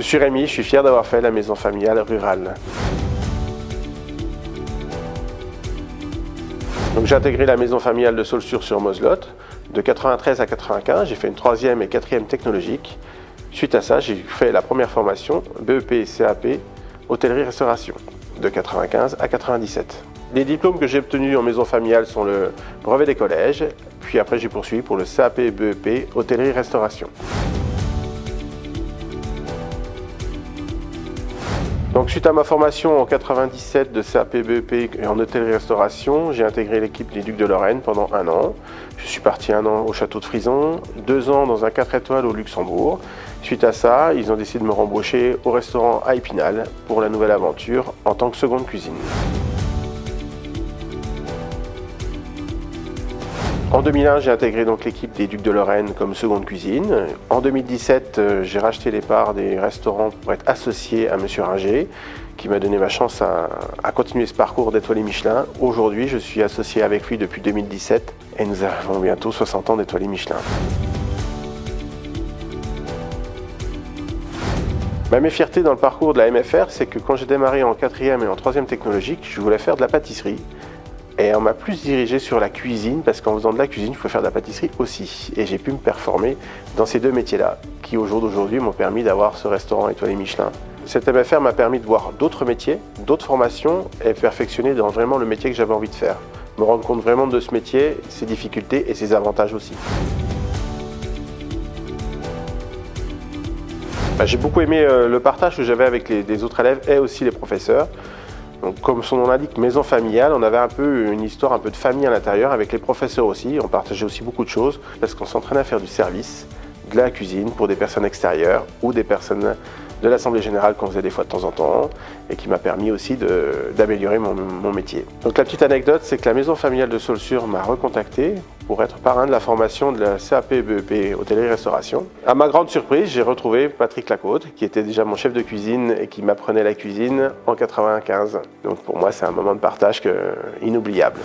Je suis Rémi, je suis fier d'avoir fait la maison familiale rurale. Donc j'ai intégré la maison familiale de Saulxures-sur-Moselotte. De 93 à 95, j'ai fait une 3e et 4e technologique. Suite à ça, j'ai fait la première formation BEP et CAP hôtellerie-restauration de 95 à 97. Les diplômes que j'ai obtenus en maison familiale sont le brevet des collèges, puis après j'ai poursuivi pour le CAP et BEP hôtellerie-restauration. Donc suite à ma formation en 97 de CAP BEP en hôtellerie-restauration, j'ai intégré l'équipe des Ducs de Lorraine pendant 1 an. Je suis parti 1 an au château de Frison, 2 ans dans un 4 étoiles au Luxembourg. Suite à ça, ils ont décidé de me rembaucher au restaurant à Épinal pour la nouvelle aventure en tant que seconde cuisine. En 2001, j'ai intégré donc l'équipe des Ducs de Lorraine comme seconde cuisine. En 2017, j'ai racheté les parts des restaurants pour être associé à Monsieur Ringer, qui m'a donné ma chance à continuer ce parcours d'étoilé Michelin. Aujourd'hui, je suis associé avec lui depuis 2017 et nous avons bientôt 60 ans d'étoilé Michelin. Mes fiertés dans le parcours de la MFR, c'est que quand j'ai démarré en 4e et en 3e technologique, je voulais faire de la pâtisserie. Et on m'a plus dirigé sur la cuisine, parce qu'en faisant de la cuisine, je peux faire de la pâtisserie aussi. Et j'ai pu me performer dans ces 2 métiers-là, qui au jour d'aujourd'hui m'ont permis d'avoir ce restaurant étoilé Michelin. Cette MFR m'a permis de voir d'autres métiers, d'autres formations, et perfectionner dans vraiment le métier que j'avais envie de faire. Me rendre compte vraiment de ce métier, ses difficultés et ses avantages aussi. J'ai beaucoup aimé le partage que j'avais avec les autres élèves et aussi les professeurs. Donc, comme son nom l'indique, maison familiale, on avait un peu une histoire un peu de famille à l'intérieur, avec les professeurs aussi. On partageait aussi beaucoup de choses parce qu'on s'entraînait à faire du service, de la cuisine pour des personnes extérieures ou des personnes de l'Assemblée Générale qu'on faisait des fois de temps en temps et qui m'a permis aussi d'améliorer mon métier. Donc la petite anecdote, c'est que la maison familiale de Saulxures m'a recontacté pour être parrain de la formation de la CAP BEP hôtellerie-restauration. À ma grande surprise, j'ai retrouvé Patrick Lacôte, qui était déjà mon chef de cuisine et qui m'apprenait la cuisine en 95. Donc pour moi, c'est un moment de partage inoubliable.